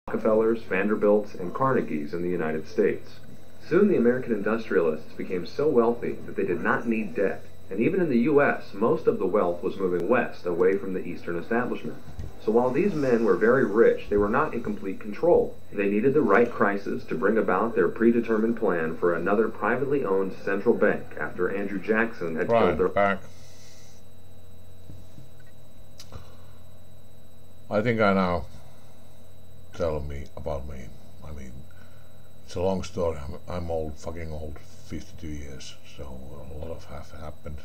Rockefellers, Vanderbilts, and Carnegies in the United States. Soon the American industrialists became so wealthy that they did not need debt, and even in the U.S., most of the wealth was moving west, away from the Eastern establishment. So while these men were very rich, they were not in complete control. They needed the right crisis to bring about their predetermined plan for another privately owned central bank after Andrew Jackson had killed their... Back. I think I now tell me about me. I mean, it's a long story. I'm old, fucking old, 52 years, so a lot of have happened.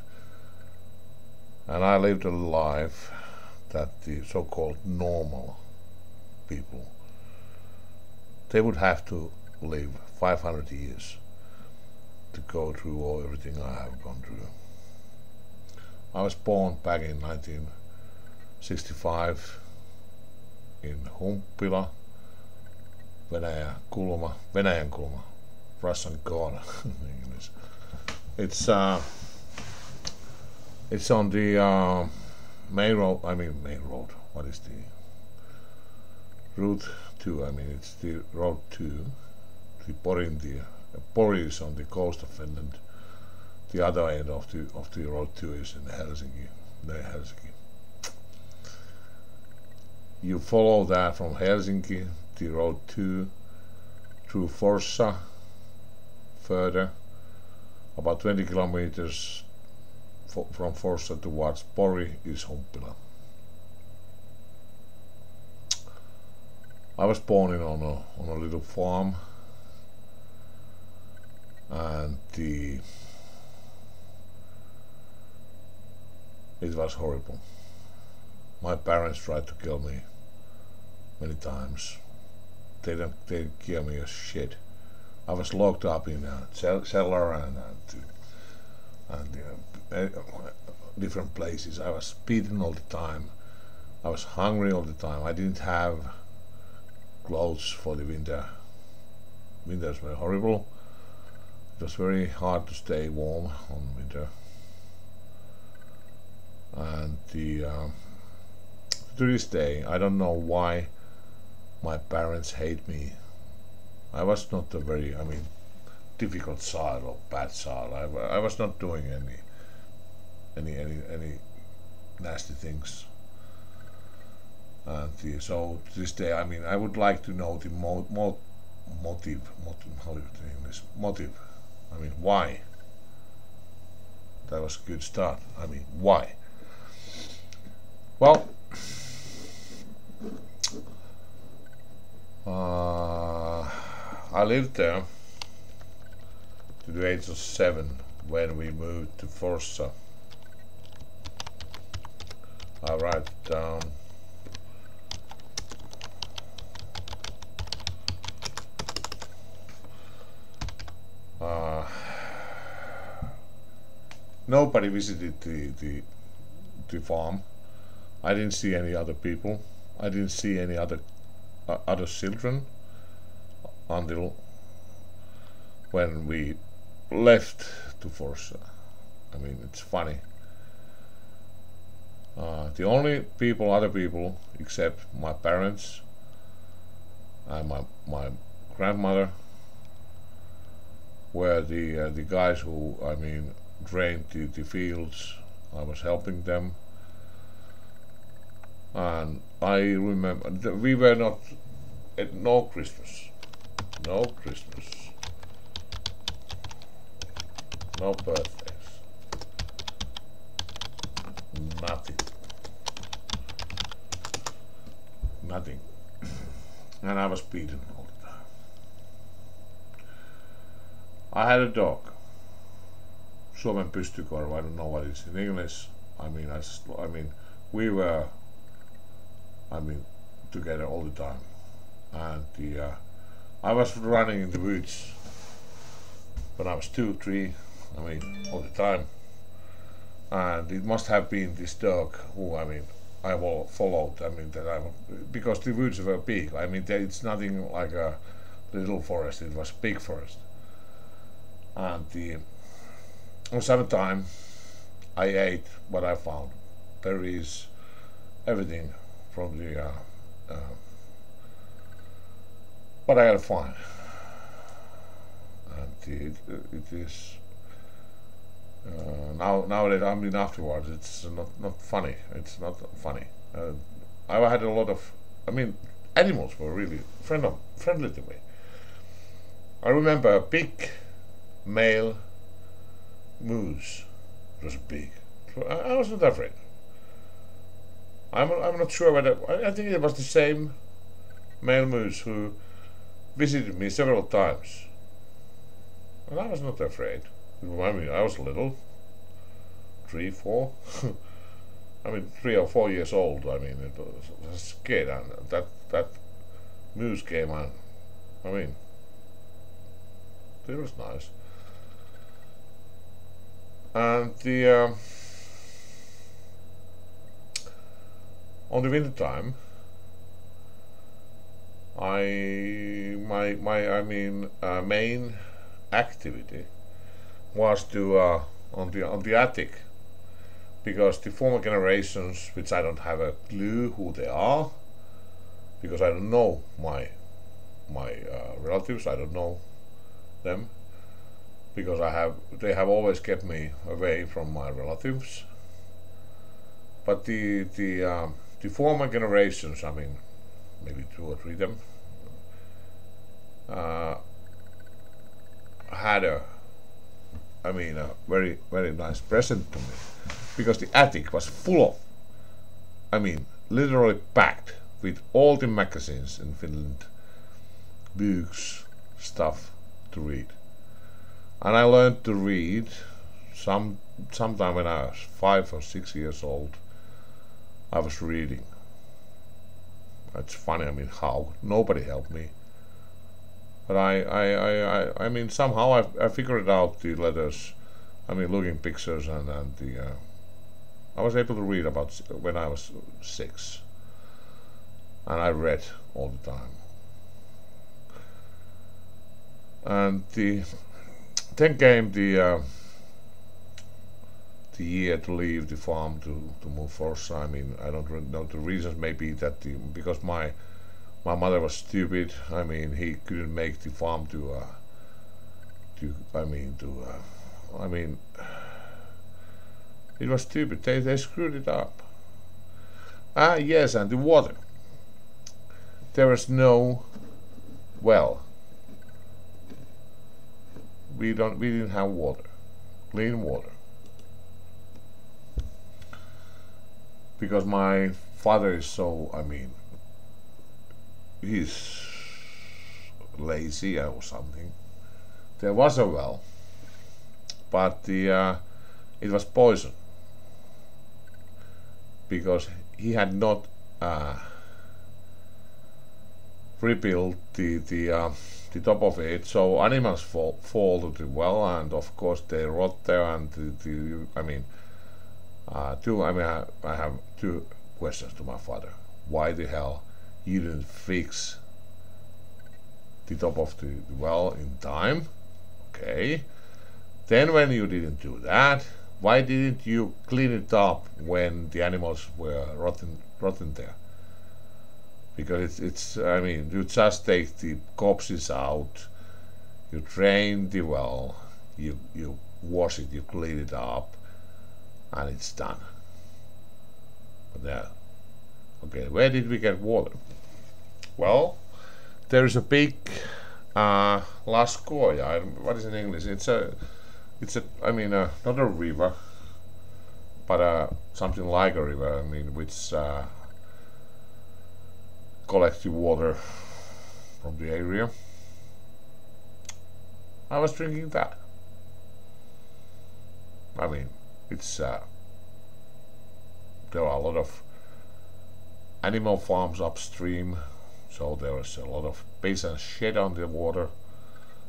And I lived a life that the so-called normal people, they would have to live 500 years to go through everything I have gone through. I was born back in 1965 in Humppila, Venäjän kulma, Russian corner. It's on the main road. Main road. What is the route 2? It's the road 2. The Pori is on the coast of Finland. The other end of the road 2 is in Helsinki. You follow that from Helsinki, the road 2, through Forssa, further, about 20 kilometers from Forssa towards Pori is Humppila. I was born on a little farm, and it was horrible. My parents tried to kill me many times. They didn't give me a shit. I was locked up in a cellar and different places. I was beaten all the time. I was hungry all the time. I didn't have clothes for the winter. Winters were horrible. It was very hard to stay warm on winter. And to this day, I don't know why my parents hate me. I was not a very, difficult child or bad child. I was not doing any nasty things. And so to this day, I would like to know the motive. How do you say English? Motive. Why? That was a good start. Why? Well, I lived there to the age of 7 when we moved to Forssa. I write it down. Nobody visited the farm. I didn't see any other people. I didn't see any other children until when we left to Forssa. It's funny. The only other people, except my parents and my grandmother, were the guys who drained the fields. I was helping them. And I remember we were not at no Christmas, no birthdays, nothing. And I was beaten all the time. I had a dog, Suomen pystykorva. I don't know what it's in English. We were together all the time, and I was running in the woods when I was 2, 3, all the time, and it must have been this dog who I followed. Because the woods were big. It's nothing like a little forest. It was big forest, and on summertime I ate what I found: berries, everything from the but I had fun. And it is nowadays. I mean, afterwards, it's not funny. It's not funny. I had a lot of. I mean, animals were really friendly to me. I remember a big male moose. It was big. So I wasn't afraid. I'm not sure whether. I think it was the same male moose who visited me several times. And I was not afraid. I mean, I was little. 3, 4. I mean, 3 or 4 years old. I mean, it was a kid, and that moose came on. I mean, it was nice. And the on the winter time, my main activity was to on the attic, because the former generations, which I don't have a clue who they are, because I don't know my relatives, I don't know them, because they have always kept me away from my relatives. But the former generations, I mean, maybe 2 or 3 of them, had a very very nice present to me, because the attic was full of, I mean, literally packed with all the magazines in Finland, books, stuff to read. And I learned to read sometime when I was 5 or 6 years old. I was reading. It's funny, I mean, how? Nobody helped me. But I mean, somehow I figured out the letters. I mean, looking pictures and I was able to read about when I was 6, and I read all the time. And then came the year to leave the farm to move Forza. I mean, I don't really know the reasons. Maybe that because my mother was stupid. I mean, he couldn't make the farm it was stupid. They screwed it up. Ah, yes, and the water. There was no well. We didn't have water, clean water, because my father is so. I mean, he's lazy or something. There was a well, but it was poison, because he had not rebuilt the top of it, so animals fall to the well, and of course they rot there. And I have 2 questions to my father. Why the hell you didn't fix the top of the well in time? Okay. Then when you didn't do that, why didn't you clean it up when the animals were rotten there? Because it's I mean, you just take the corpses out, you drain the well, you wash it, you clean it up, and it's done. But there. Okay, where did we get water? Well, there is a big Laskoja. What is in English? It's a not a river, but something like a river. I mean, which collects the water from the area. I was drinking that. I mean, it's there are a lot of animal farms upstream, so there was a lot of piss and shit on the water,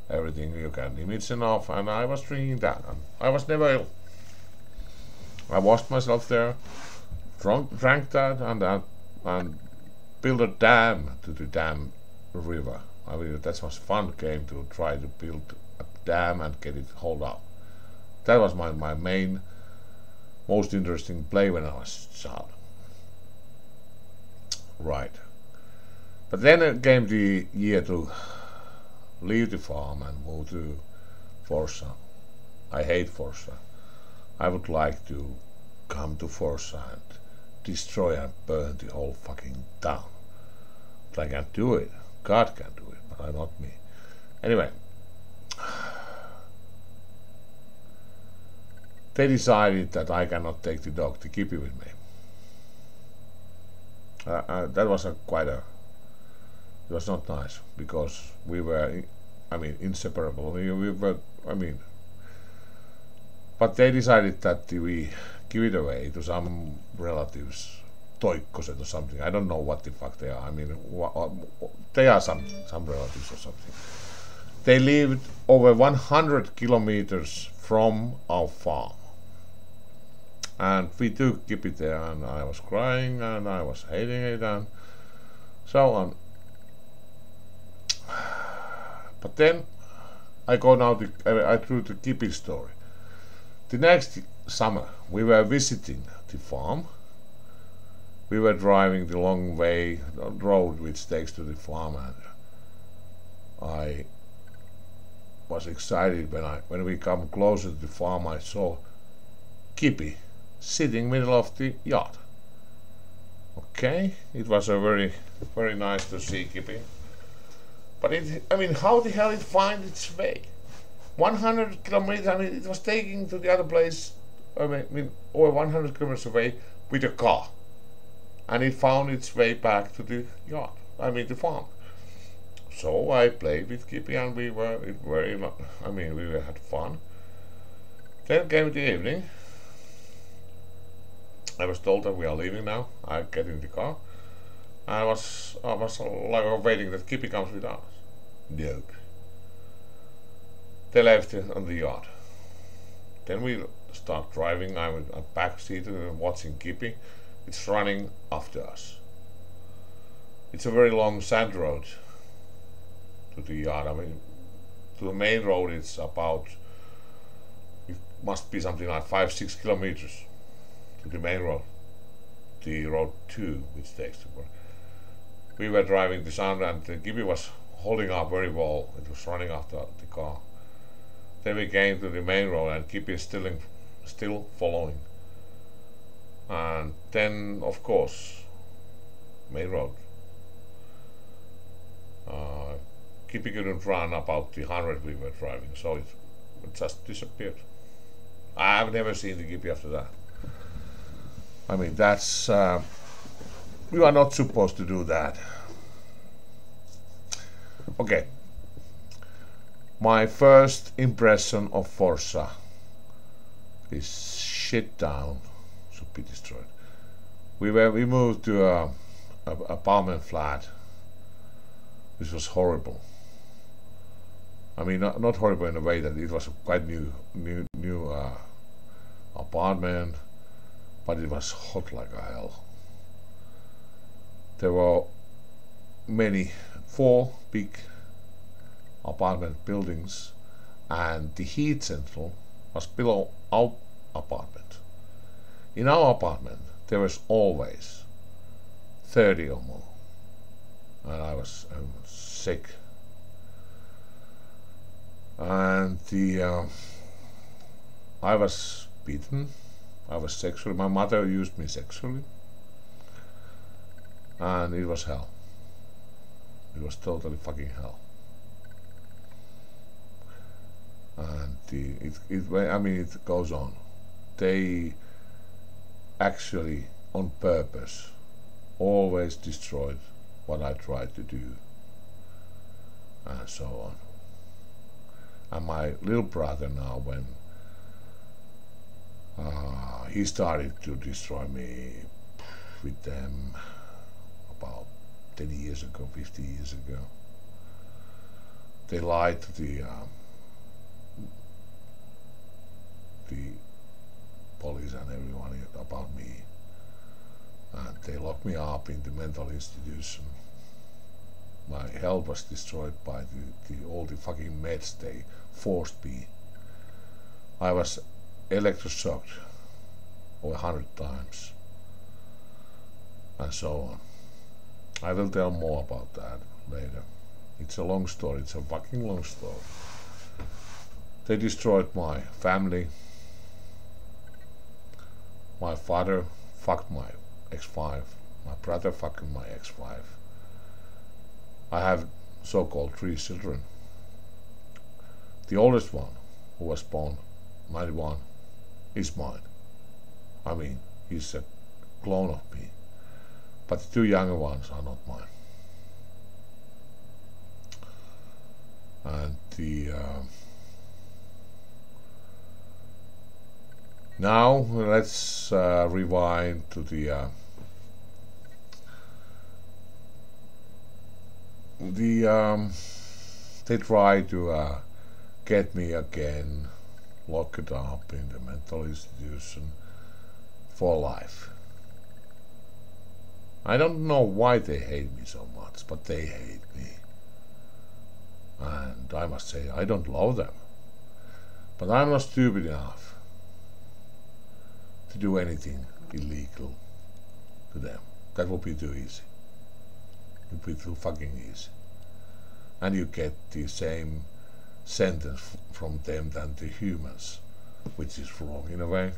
everything you can imagine of, and I was drinking that, and I was never ill. I washed myself there, drank that, and built a dam to the dam river. I mean, that was fun game to try to build a dam and get it hold up. That was my main, most interesting play when I was a child. Right. But then it came the year to leave the farm and move to Forza. I hate Forza. I would like to come to Forza and destroy and burn the whole fucking town. But I can't do it. God can do it, but not me. Anyway, they decided that I cannot take the dog, to keep it with me. That was it was not nice, because we were, inseparable. We were, but they decided that we give it away to some relatives, toikkoset or something. I don't know what the fuck they are. They are some relatives or something. They lived over 100 kilometers from our farm. And we took Kippy there, and I was crying, and I was hating it, and so on. But then I through the Kippy story. The next summer we were visiting the farm. We were driving the long road which takes to the farm, and I was excited when we come closer to the farm. I saw Kippy sitting middle of the yard. Okay, it was a very, very nice to see Kippy. But how the hell it find its way? 100 kilometers, it was taking to the other place, over 100 kilometers away with a car. And it found its way back to the yard, the farm. So I played with Kippy, and we had fun. Then came the evening. I was told that we are leaving now. I get in the car. I was like waiting that Kippy comes with us. Nope. They left it on the yard. Then we start driving. I'm in a back seat watching Kippy. It's running after us. It's a very long sand road to the yard. To the main road it's it must be something like 5-6 kilometers to the main road. The road 2 which takes to work. We were driving the sand, and Kippy was holding up very well. It was running after the car. Then we came to the main road, and Kippy is still following. And then, of course, main road. Kippy couldn't run about the 100 we were driving, so it just disappeared. I've never seen the Kippy after that. That's you are not supposed to do that. Okay. My first impression of Forza is shit down, should be destroyed. We moved to a apartment flat, which was horrible. Not horrible in a way that it was a quite new apartment, but it was hot like hell. There were 4 big apartment buildings, and the heat central was below our apartment. In our apartment there was always 30 or more, and I was sick. And I was beaten. I was sexually. My mother used me sexually, and it was hell. It was totally fucking hell. And it goes on. They actually, on purpose, always destroyed what I tried to do, and so on. And my little brother now, when he started to destroy me with them about 10 years ago, 50 years ago. They lied to the police and everyone about me, and they locked me up in the mental institution. My health was destroyed by all the fucking meds they forced me. I was electroshocked over 100 times, and so on. I will tell more about that later. It's a long story. It's a fucking long story. They destroyed my family. My father fucked my ex-wife. My brother fucking my ex-wife. I have so-called 3 children. The oldest one, who was born 91, is mine. I mean, he's a clone of me. But the 2 younger ones are not mine. And now let's rewind to they try to get me again, lock it up in the mental institution for life. I don't know why they hate me so much, but they hate me. And I must say, I don't love them. But I'm not stupid enough to do anything illegal to them. That would be too easy. It would be too fucking easy. And you get the same sentence from them than the humans, which is wrong in a way.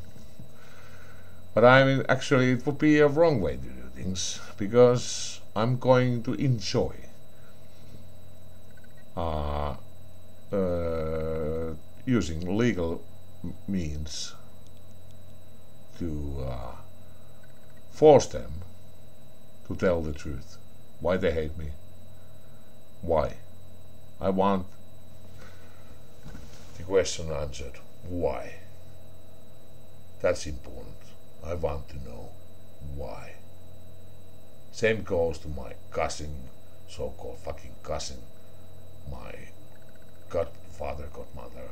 But I mean, actually, it would be a wrong way to do things, because I'm going to enjoy using legal means to force them to tell the truth. Why they hate me? Why? I want the question answered. Why? That's important. I want to know why. Same goes to my cousin, so-called fucking cousin, my godfather, godmother.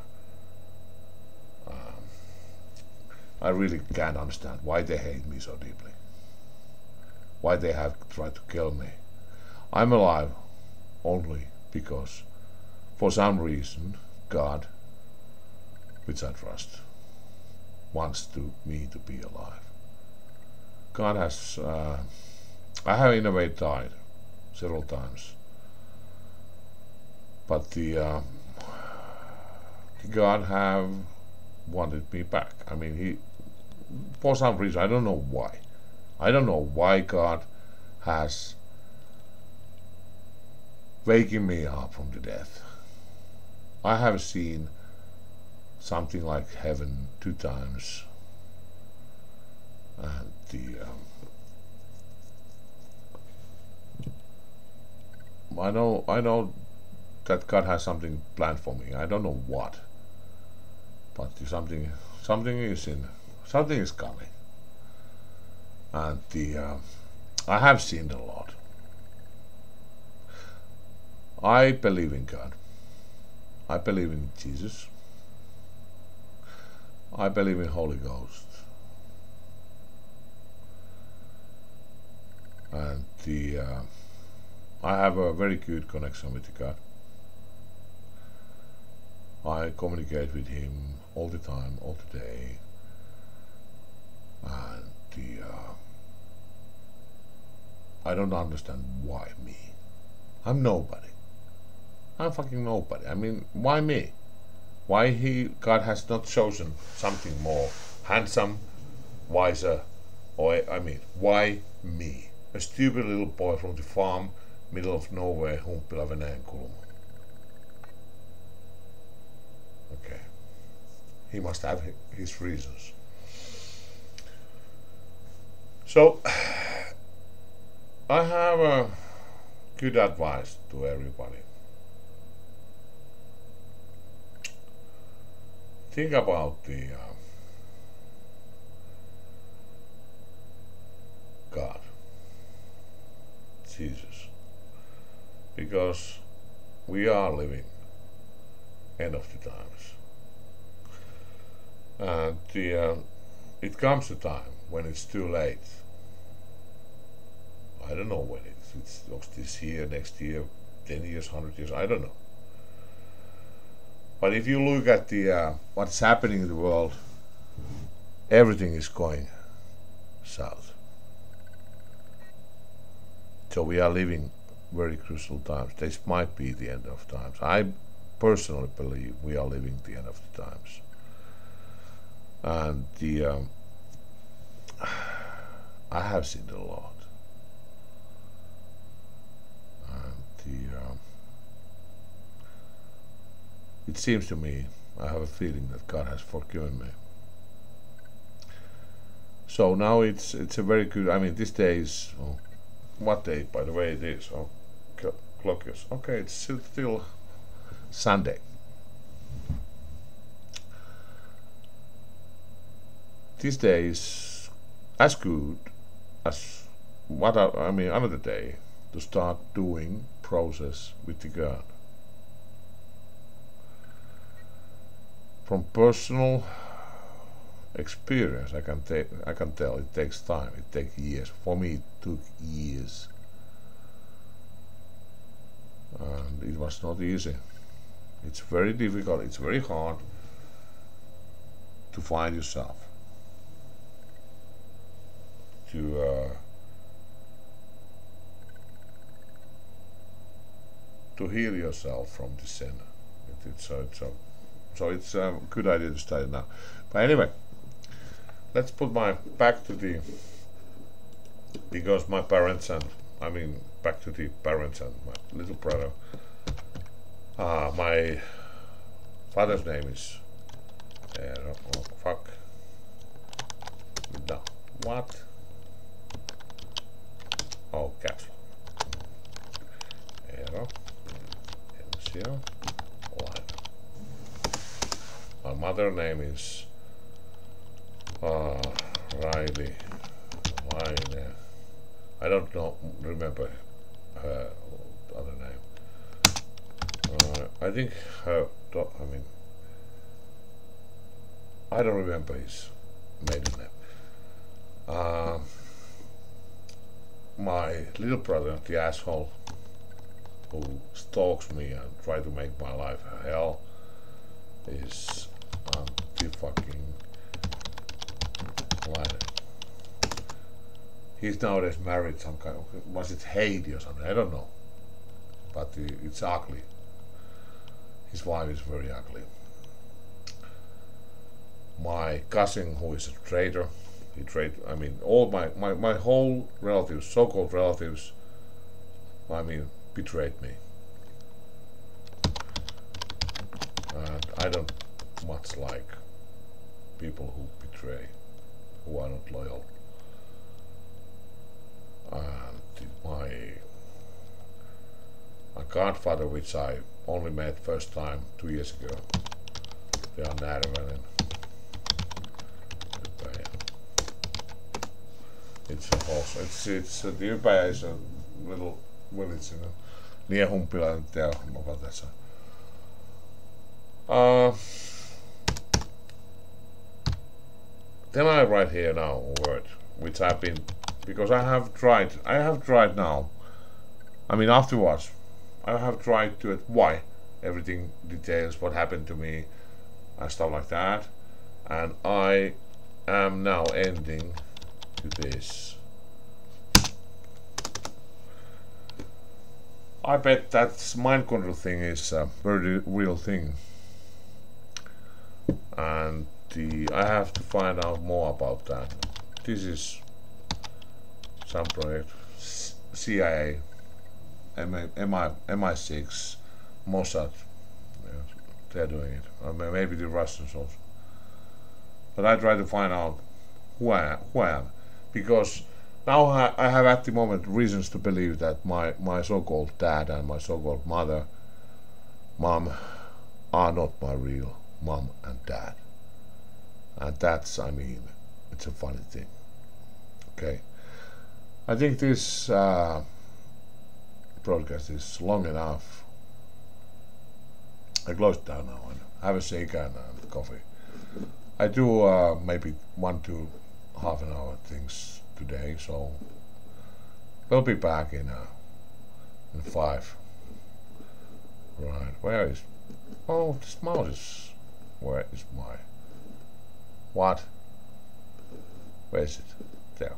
I really can't understand why they hate me so deeply. Why they have tried to kill me. I'm alive only because, for some reason, God, which I trust, wants me to be alive. God has, I have in a way died several times, but the God have wanted me back. I mean, he, for some reason, I don't know why. I don't know why God has waking me up from the death. I have seen something like heaven 2 times, and I know that God has something planned for me. I don't know what, but something is coming, and I have seen a lot. I believe in God. I believe in Jesus. I believe in Holy Ghost. And I have a very good connection with God. I communicate with Him all the time, all the day. And I don't understand why me. I'm nobody. I'm fucking nobody. I mean, why me? Why God has not chosen something more handsome, wiser, or I mean, why me? A stupid little boy from the farm, middle of nowhere, Humppila Venäjänkulma. Okay. He must have his reasons. So, I have a good advice to everybody. Think about the God, Jesus, because we are living end of the times, and it comes a time when it's too late. I don't know when it's this year, next year, 10 years, 100 years, I don't know. But if you look at what's happening in the world, everything is going south. So we are living very crucial times. This might be the end of times. I personally believe we are living the end of the times. And I have seen a lot. And it seems to me, I have a feeling that God has forgiven me. So now it's a very good. I mean, this day is what day, by the way, it is. Oh, clock is okay. It's still Sunday. This day is as good as another day to start doing process with the God. From personal experience, I can tell it takes time. It takes years. For me, it took years, and it was not easy. It's very difficult. It's very hard to find yourself, to heal yourself from the sin. So it's a good idea to study now. But anyway, let's put my back to the, because my parents and back to the parents and my little brother. My father's name is no, what? Oh, caps. Laine. My mother name is Riley Laine. I don't remember her other name. I think her. I don't remember his maiden name. My little brother, the asshole who stalks me and tries to make my life hell, is the fucking Laine. He's nowadays married some kind of, was it Heidi or something? I don't know. But it's ugly. His wife is very ugly. My cousin, who is a traitor, all my whole relatives, so-called relatives, betrayed me. And I don't much like people who betray, who are not loyal. And my godfather, which I only met first time 2 years ago, they are Närväinen. It's the Ypäjä is a little village, near Humpila, there about that. Then I write here now a word which I've been, because I have tried now. Afterwards, I have tried to why everything details what happened to me and stuff like that, and I am now ending to this. I bet that mind control thing is a very real thing, and I have to find out more about that. This is some project, CIA, MI6, Mossad, they're doing it, or maybe the Russians also. But I try to find out who I am, because now I have at the moment reasons to believe that my so-called dad and my so-called mom are not my real mom and dad. And that's, it's a funny thing. Okay. I think this broadcast is long enough. I close it down now and have a cigar and coffee. I do maybe 1 to half an hour things today, so we'll be back in 5. Right, where is, oh, this mouse is, where is my, what, where is it, there.